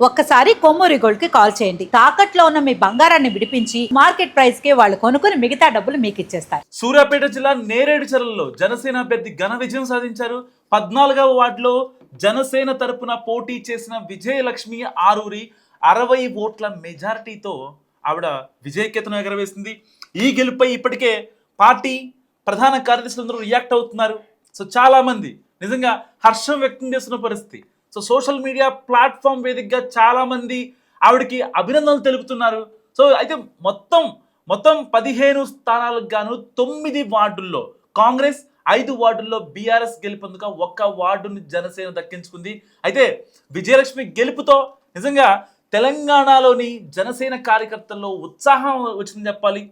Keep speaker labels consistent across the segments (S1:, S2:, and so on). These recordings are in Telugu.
S1: ఒక్కసారి కొమ్మూరి గోల్డ్ కి కాల్ చేయండి. తాకట్లో ఉన్న మీ బంగారాన్ని విడిపించి మార్కెట్ ప్రైస్ కి వాళ్ళు కొనుక్కుని మిగతా డబ్బులు మీకు ఇచ్చేస్తారు.
S2: సూర్యాపేట జిల్లా నేరేడుచర్లలో జనసేన అభ్యర్థి ఘన విజయం సాధించారు. 14వ వార్డులో జనసేన తరపున పోటీ చేసిన విజయలక్ష్మి ఆరూరి 60 ఓట్ల మెజారిటీతో ఆవిడ విజయకేతనం ఎగరవేసింది. ఈ గెలుపై ఇప్పటికే పార్టీ ప్రధాన కార్యదర్శులందరూ రియాక్ట్ అవుతున్నారు. సో చాలా మంది నిజంగా హర్షం వ్యక్తం చేస్తున్న పరిస్థితి. సో సోషల్ మీడియా ప్లాట్ఫామ్ వేదికగా చాలా మంది ఆవిడకి అభినందనలు తెలుపుతున్నారు. సో అయితే మొత్తం 15 స్థానాలకు గాను 9 వార్డుల్లో కాంగ్రెస్, 5 వార్డుల్లో బీఆర్ఎస్ గెలుపొందుగా 1 వార్డుని జనసేన దక్కించుకుంది. అయితే విజయలక్ష్మి గెలుపుతో నిజంగా తెలంగాణలోని జనసేన కార్యకర్తల్లో ఉత్సాహం వచ్చిందని చెప్పాలి.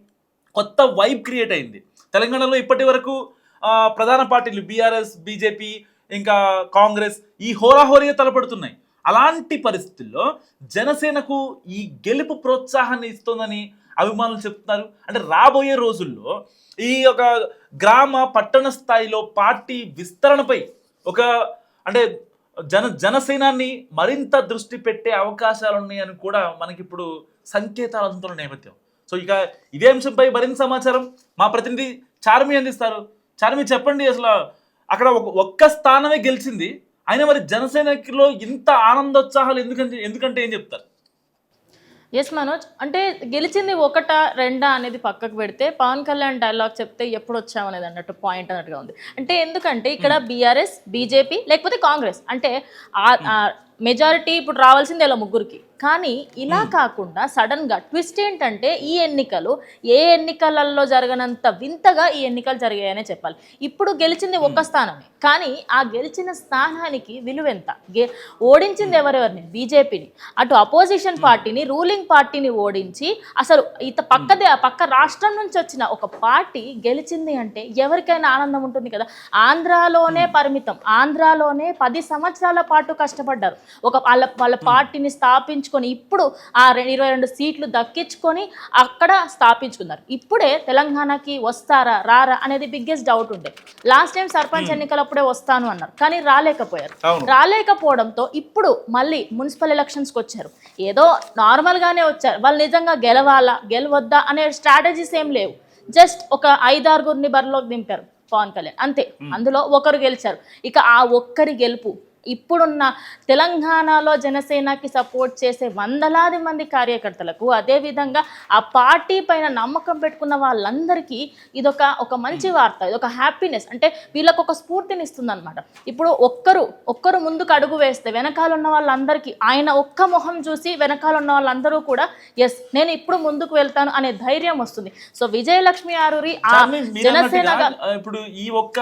S2: కొత్త వైబ్ క్రియేట్ అయింది. తెలంగాణలో ఇప్పటి వరకు ప్రధాన పార్టీలు బీఆర్ఎస్, బీజేపీ, ఇంకా కాంగ్రెస్ ఈ హోరాహోరీగా తలపడుతున్నాయి. అలాంటి పరిస్థితుల్లో జనసేనకు ఈ గెలుపు ప్రోత్సాహాన్ని ఇస్తోందని అభిమానులు చెప్తున్నారు. అంటే రాబోయే రోజుల్లో ఈ ఒక గ్రామ పట్టణ స్థాయిలో పార్టీ విస్తరణపై ఒక అంటే జనసేనాన్ని మరింత దృష్టి పెట్టే అవకాశాలు ఉన్నాయని కూడా మనకిప్పుడు సంకేతాలు అందుతున్న నేపథ్యం. సో ఇక ఇదే అంశంపై మరింత సమాచారం మా ప్రతినిధి చార్మి అందిస్తారు. చార్మి, చెప్పండి, అసలు అక్కడ ఒక్క స్థానమే గెలిచింది, అయినా మరి జనసేనలో ఇంత ఆనందోత్సాహాలు ఎందుకంటే ఏం చెప్తారు?
S3: ఎస్ మనోజ్, అంటే గెలిచింది 1, 2 అనేది పక్కకు పెడితే పవన్ కళ్యాణ్ డైలాగ్ చెప్తే ఎప్పుడు వచ్చామనేది అన్నట్టు పాయింట్ అన్నట్టుగా ఉంది. అంటే ఎందుకంటే ఇక్కడ బీఆర్ఎస్, బీజేపీ లేకపోతే కాంగ్రెస్ అంటే మెజారిటీ ఇప్పుడు రావాల్సింది ఇలా ముగ్గురికి. కానీ ఇలా కాకుండా సడన్గా ట్విస్ట్ ఏంటంటే ఈ ఎన్నికలు ఏ ఎన్నికలలో జరగనంత వింతగా ఈ ఎన్నికలు జరిగాయనే చెప్పాలి. ఇప్పుడు గెలిచింది 1 స్థానమే, కానీ ఆ గెలిచిన స్థానానికి విలువెంత? ఓడించింది ఎవరెవరిని? బీజేపీని, అటు అపోజిషన్ పార్టీని, రూలింగ్ పార్టీని ఓడించి అసలు పక్క రాష్ట్రం నుంచి వచ్చిన ఒక పార్టీ గెలిచింది అంటే ఎవరికైనా ఆనందం ఉంటుంది కదా. ఆంధ్రాలోనే పరిమితం, ఆంధ్రాలోనే 10 సంవత్సరాల పాటు కష్టపడ్డారు వాళ్ళ పార్టీని స్థాపించుకొని ఇప్పుడు ఆ 22 సీట్లు దక్కించుకొని అక్కడ స్థాపించుకున్నారు. ఇప్పుడే తెలంగాణకి వస్తారా రారా అనేది బిగ్గెస్ట్ డౌట్ ఉండే. లాస్ట్ టైం సర్పంచ్ ఎన్నికలప్పుడే వస్తాను అన్నారు, కానీ రాలేకపోయారు. రాలేకపోవడంతో ఇప్పుడు మళ్ళీ మున్సిపల్ ఎలక్షన్స్కి వచ్చారు. ఏదో నార్మల్గానే వచ్చారు. వాళ్ళు నిజంగా గెలవాలా గెలవద్దా అనే స్ట్రాటజీస్ ఏం లేవు. జస్ట్ ఒక 5-6 బరిలోకి దింపారు పవన్ కళ్యాణ్, అంతే. అందులో ఒకరు గెలిచారు. ఇక ఆ ఒక్కరి గెలుపు ఇప్పుడున్న తెలంగాణలో జనసేనకి సపోర్ట్ చేసే వందలాది మంది కార్యకర్తలకు, అదేవిధంగా ఆ పార్టీ పైన నమ్మకం పెట్టుకున్న వాళ్ళందరికీ ఇదొక మంచి వార్త, ఇదొక హ్యాపీనెస్. అంటే వీళ్ళకు ఒక స్ఫూర్తిని ఇస్తుంది అనమాట. ఇప్పుడు ఒక్కరు ముందుకు అడుగు వేస్తే వెనకాల ఉన్న వాళ్ళందరికీ, ఆయన ఒక్క మొహం చూసి వెనకాల ఉన్న వాళ్ళందరూ కూడా ఎస్ నేను ఇప్పుడు ముందుకు వెళ్తాను అనే ధైర్యం వస్తుంది. సో విజయలక్ష్మి ఆరూరి జనసేన
S2: ఇప్పుడు ఈ ఒక్క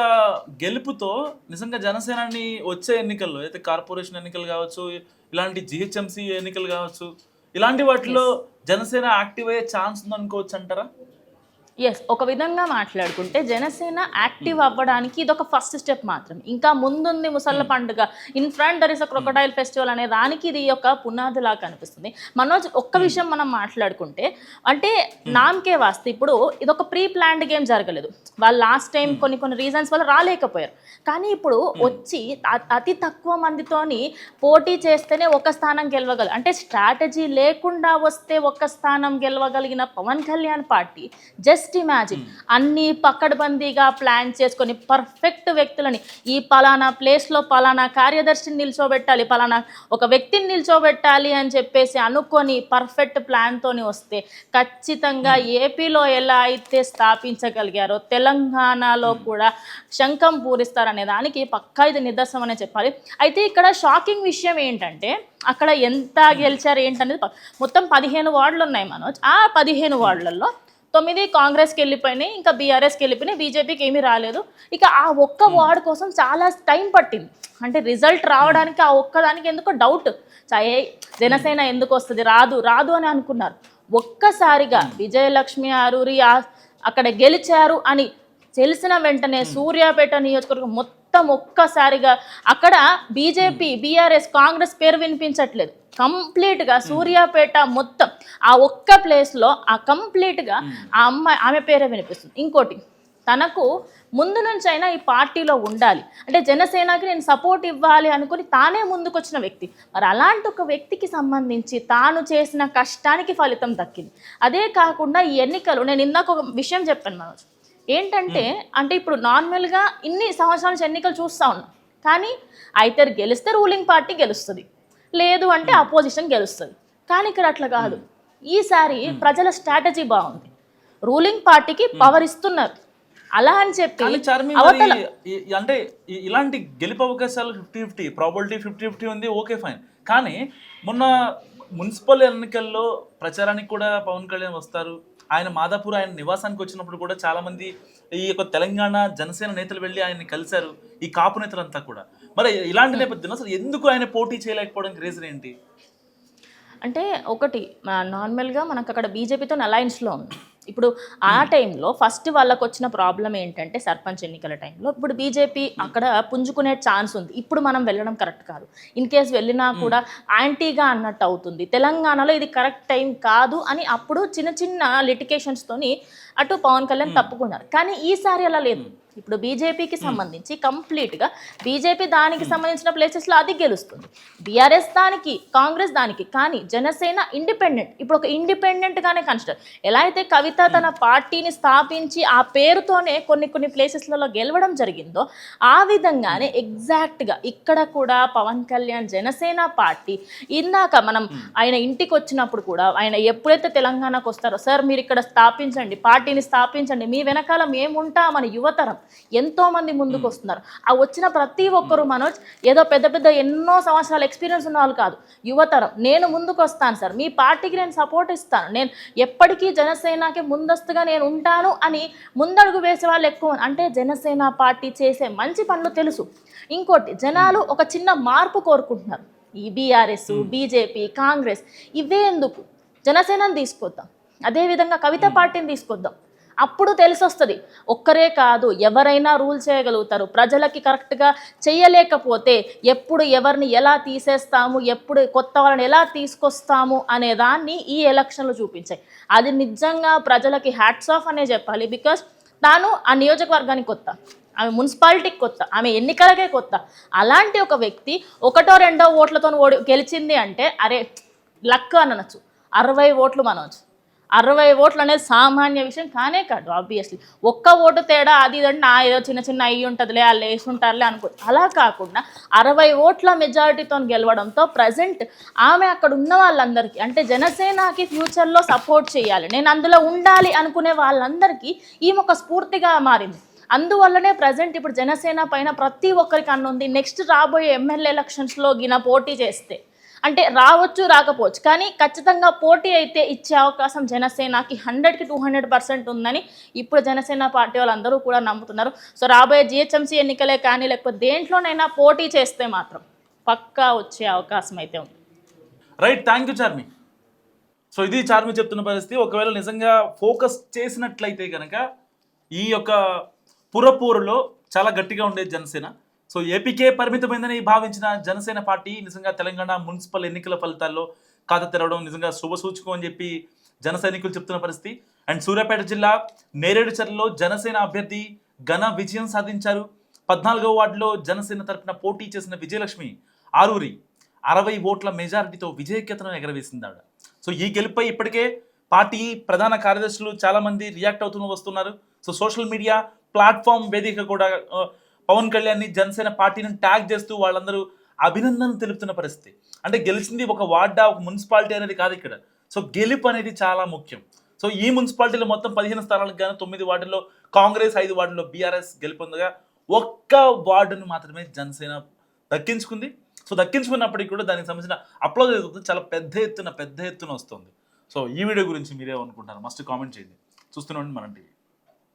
S2: గెలుపుతో నిజంగా జనసేనాని వచ్చే ఎన్నికల్లో అయితే కార్పొరేషన్ ఎన్నికలు కావచ్చు, ఇలాంటి జిహెచ్ఎంసీ ఎన్నికలు కావచ్చు, ఇలాంటి వాటిలో జనసేన యాక్టివ్ అయ్యే ఛాన్స్ ఉందనుకోవచ్చు అంటారా?
S3: ఎస్, ఒక విధంగా మాట్లాడుకుంటే జనసేన యాక్టివ్ అవ్వడానికి ఇదొక ఫస్ట్ స్టెప్ మాత్రం. ఇంకా ముందుంది ముసళ్ళ పండుగ, in front there is a crocodile festival అనే దానికి ఇది ఒక పునాదిలా కనిపిస్తుంది. మనోజ్, ఒక్క విషయం మనం మాట్లాడుకుంటే అంటే నామకే వాస్తే ఇప్పుడు ఇదొక ప్రీ ప్లాన్డ్ గేమ్ జరగలేదు. వాళ్ళు లాస్ట్ టైం కొన్ని రీజన్స్ వల్ల రాలేకపోయారు. కానీ ఇప్పుడు వచ్చి అతి తక్కువ మందితోని పోటీ చేస్తేనే 1 స్థానం గెలవగలరు. అంటే స్ట్రాటజీ లేకుండా వస్తే 1 స్థానం గెలవగలిగిన Pawan Kalyan party just imagine అన్ని పక్కడబందీగా ప్లాన్ చేసుకొని పర్ఫెక్ట్ వ్యక్తులని ఈ పలానా ప్లేస్లో పలానా కార్యదర్శిని నిల్చోబెట్టాలి, పలానా ఒక వ్యక్తిని నిల్చోబెట్టాలి అని చెప్పేసి అనుకొని పర్ఫెక్ట్ ప్లాన్తోని వస్తే ఖచ్చితంగా ఏపీలో ఎలా అయితే స్థాపించగలిగారో తెలంగాణలో కూడా శంఖం పూరిస్తారనే దానికి పక్కా ఇది నిదర్శనం అనే చెప్పాలి. అయితే ఇక్కడ షాకింగ్ విషయం ఏంటంటే అక్కడ ఎంత గెలిచారు ఏంటనేది మొత్తం 15 వార్డులు ఉన్నాయి మనోజ్. ఆ 15 వార్డులలో 9 కాంగ్రెస్కి వెళ్ళిపోయినాయి, ఇంకా బీఆర్ఎస్కి వెళ్ళిపోయినాయి, బీజేపీకి ఏమీ రాలేదు. ఇక ఆ ఒక్క వార్డు కోసం చాలా టైం పట్టింది. అంటే రిజల్ట్ రావడానికి ఆ ఒక్కదానికి ఎందుకో డౌట్, జనసేన ఎందుకు వస్తుంది, రాదు అని అనుకున్నారు. ఒక్కసారిగా విజయలక్ష్మి ఆరూరి అక్కడ గెలిచారు అని తెలిసిన వెంటనే సూర్యాపేట నియోజకవర్గం మొత్తం ఒక్కసారిగా అక్కడ బీజేపీ, బీఆర్ఎస్, కాంగ్రెస్ పేరు వినిపించట్లేదు. కంప్లీట్గా సూర్యాపేట మొత్తం ఆ ఒక్క ప్లేస్లో ఆ కంప్లీట్గా ఆ ఆమె పేరే వినిపిస్తుంది. ఇంకోటి తనకు ముందు నుంచి అయినా ఈ పార్టీలో ఉండాలి, అంటే జనసేనకి నేను సపోర్ట్ ఇవ్వాలి అనుకుని తానే ముందుకు వచ్చిన వ్యక్తి. మరి అలాంటి ఒక వ్యక్తికి సంబంధించి తాను చేసిన కష్టానికి ఫలితం దక్కింది. అదే కాకుండా ఈ ఎన్నికలు, నేను ఇందాక ఒక విషయం చెప్పాను మనోజ్, ఏంటంటే అంటే ఇప్పుడు నార్మల్గా ఇన్ని సంవత్సరాల నుంచి ఎన్నికలు చూస్తూ ఉన్నాం, కానీ అయితే గెలిస్తే రూలింగ్ పార్టీ గెలుస్తుంది, లేదు అంటే అపోజిషన్ గెలుస్తుంది. కానీ ఇక్కడ అట్లా కాదు. ఈసారి ప్రజల స్ట్రాటజీ బాగుంది, రూలింగ్ పార్టీకి పవర్ ఇస్తున్నారు. అలా అని చెప్పి
S2: అంటే ఇలాంటి గెలుపు అవకాశాలు 50-50, ప్రాబిలిటీ 50-50 ఉంది, ఓకే ఫైన్. కానీ మొన్న మున్సిపల్ ఎన్నికల్లో ప్రచారానికి కూడా పవన్ కళ్యాణ్ వస్తారు. ఆయన మాదాపూర్ ఆయన నివాసానికి వచ్చినప్పుడు కూడా చాలా మంది ఈ యొక్క తెలంగాణ జనసేన నేతలు వెళ్ళి ఆయన్ని కలిశారు, ఈ కాపు నేతలంతా కూడా. మరి ఇలాంటి నేపథ్యంలో అసలు ఎందుకు ఆయన పోటీ చేయలేకపోవడానికి రీజన్ ఏంటి?
S3: అంటే ఒకటి నార్మల్గా మనకు అక్కడ బీజేపీతో అలయన్స్లో ఉంది. ఇప్పుడు ఆ టైంలో ఫస్ట్ వాళ్ళకు వచ్చిన ప్రాబ్లం ఏంటంటే సర్పంచ్ ఎన్నికల టైంలో ఇప్పుడు బీజేపీ అక్కడ పుంజుకునే ఛాన్స్ ఉంది. ఇప్పుడు మనం వెళ్ళడం కరెక్ట్ కాదు, ఇన్ కేస్ వెళ్ళినా కూడా యాంటీగా అన్నట్టు అవుతుంది. తెలంగాణలో ఇది కరెక్ట్ టైం కాదు అని అప్పుడు చిన్న చిన్న లిటికేషన్స్తోని అటు పవన్ కళ్యాణ్ తప్పుకున్నారు. కానీ ఈసారి అలా లేదు. ఇప్పుడు బీజేపీకి సంబంధించి కంప్లీట్గా బీజేపీ దానికి సంబంధించిన ప్లేసెస్లో అది గెలుస్తుంది, బీఆర్ఎస్ దానికి, కాంగ్రెస్ దానికి. కానీ జనసేన ఇండిపెండెంట్, ఇప్పుడు ఒక ఇండిపెండెంట్గానే కన్సిడర్. ఎలా అయితే కవిత తన పార్టీని స్థాపించి ఆ పేరుతోనే కొన్ని ప్లేసెస్లలో గెలవడం జరిగిందో, ఆ విధంగానే ఎగ్జాక్ట్గా ఇక్కడ కూడా పవన్ కళ్యాణ్ జనసేన పార్టీ ఇందాక మనం ఆయన ఇంటికి వచ్చినప్పుడు కూడా ఆయన ఎప్పుడైతే తెలంగాణకు వస్తారో, సార్ మీరు ఇక్కడ స్థాపించండి, పార్టీని స్థాపించండి, మీ వెనకాల మేముంటామని యువతరం ఎంతో మంది ముందుకు వస్తున్నారు. ఆ వచ్చిన ప్రతి ఒక్కరు మనోజ్ ఏదో పెద్ద ఎన్నో సంవత్సరాల ఎక్స్పీరియన్స్ ఉన్న వాళ్ళు కాదు, యువతరం. నేను ముందుకు వస్తాను సార్, మీ పార్టీకి నేను సపోర్ట్ ఇస్తాను, నేను ఎప్పటికీ జనసేనకి ముందస్తుగా నేను ఉంటాను అని ముందడుగు వేసే వాళ్ళు ఎక్కువ. అంటే జనసేన పార్టీ చేసే మంచి పనులు తెలుసు. ఇంకోటి, జనాలు ఒక చిన్న మార్పు కోరుకుంటున్నారు. ఈ బీఆర్ఎస్, బీజేపీ, కాంగ్రెస్ ఇవే ఎందుకు, జనసేనని తీసుకొద్దాం, అదేవిధంగా కవిత పార్టీని తీసుకొద్దాం. అప్పుడు తెలిసొస్తుంది ఒక్కరే కాదు ఎవరైనా రూల్ చేయగలుగుతారు. ప్రజలకి కరెక్ట్గా చేయలేకపోతే ఎప్పుడు ఎవరిని ఎలా తీసేస్తాము, ఎప్పుడు కొత్త వాళ్ళని ఎలా తీసుకొస్తాము అనే దాన్ని ఈ ఎలక్షన్లు చూపించాయి. అది నిజంగా ప్రజలకి హ్యాట్స్ ఆఫ్ అనే చెప్పాలి. బికాస్ తాను ఆ నియోజకవర్గానికి కొత్త, ఆమె మున్సిపాలిటీకి కొత్త, ఆమె ఎన్నికలకే కొత్త. అలాంటి ఒక వ్యక్తి 1-2 ఓట్లతో గెలిచింది అంటే అరే లక్ అనొచ్చు. 60 ఓట్లు మనవచ్చు. 60 ఓట్లు అనేది సామాన్య విషయం కానే కాదు. ఆబ్వియస్లీ ఒక్క ఓటు తేడా అది ఇదంటే నా ఏదో చిన్న అయ్యి ఉంటుందిలే, వాళ్ళు వేసి ఉంటారులే అనుకో. అలా కాకుండా 60 ఓట్ల మెజారిటీతో గెలవడంతో ప్రజెంట్ ఆమె అక్కడ ఉన్న వాళ్ళందరికీ, అంటే జనసేనకి ఫ్యూచర్లో సపోర్ట్ చేయాలి, నేను అందులో ఉండాలి అనుకునే వాళ్ళందరికీ ఈమె ఒక స్ఫూర్తిగా మారింది. అందువల్లనే ప్రజెంట్ ఇప్పుడు జనసేన పైన ప్రతి ఒక్కరికి అన్నుంది. నెక్స్ట్ రాబోయే ఎమ్మెల్యే ఎలక్షన్స్లో గిన పోటీ చేస్తే, అంటే రావచ్చు రాకపోవచ్చు, కానీ ఖచ్చితంగా పోటీ అయితే ఇచ్చే అవకాశం జనసేనకి 100కి 200% ఉందని ఇప్పుడు జనసేన పార్టీ వాళ్ళందరూ కూడా నమ్ముతున్నారు. సో రాబోయే జిహెచ్ఎంసీ ఎన్నికలే కానీ లేకపోతే దేంట్లోనైనా పోటీ చేస్తే మాత్రం పక్కా వచ్చే అవకాశం అయితే ఉంది.
S2: Right, thank you Charmi. So ఇది చార్మి చెప్తున్న పరిస్థితి. ఒకవేళ నిజంగా ఫోకస్ చేసినట్లయితే కనుక ఈ యొక్క పురపూరులో చాలా గట్టిగా ఉండేది జనసేన. సో ఏపీకే పరిమితమైందని భావించిన జనసేన పార్టీ నిజంగా తెలంగాణ మున్సిపల్ ఎన్నికల ఫలితాల్లో ఖాతా తెరవడం నిజంగా శుభసూచకం అని చెప్పి జన సైనికులు చెప్తున్న పరిస్థితి. అండ్ సూర్యాపేట జిల్లా నేరేడుచర్లలో జనసేన అభ్యర్థి ఘన విజయం సాధించారు. 14వ వార్డులో జనసేన తరపున పోటీ చేసిన విజయలక్ష్మి ఆరూరి 60 ఓట్ల మెజారిటీతో విజయకేతనం ఎగరవేసింది ఆవిడ. సో ఈ గెలుపై ఇప్పటికే పార్టీ ప్రధాన కార్యదర్శులు చాలామంది రియాక్ట్ అవుతూ వస్తున్నారు. సో సోషల్ మీడియా ప్లాట్ఫామ్ వేదిక కూడా పవన్ కళ్యాణ్ని జనసేన పార్టీని ట్యాగ్ చేస్తూ వాళ్ళందరూ అభినందనలు తెలుపుతున్న పరిస్థితి. అంటే గెలిచింది ఒక వార్డా, ఒక మున్సిపాలిటీ అనేది కాదు ఇక్కడ. సో గెలుపు అనేది చాలా ముఖ్యం. సో ఈ మున్సిపాలిటీలో మొత్తం 15 స్థానాలకు గాను 9 వార్డుల్లో కాంగ్రెస్, 5 వార్డుల్లో బీఆర్ఎస్ గెలుపొందగా ఒక్క వార్డును మాత్రమే జనసేన దక్కించుకుంది. సో దక్కించుకున్నప్పటికీ కూడా దానికి సంబంధించిన అప్లోడ్ అవుతుంది చాలా పెద్ద ఎత్తున వస్తుంది. సో ఈ వీడియో గురించి మీరేమనుకుంటారు మస్ట్ కామెంట్ చేయండి. చూస్తూనే ఉండండి మనం టీవీ.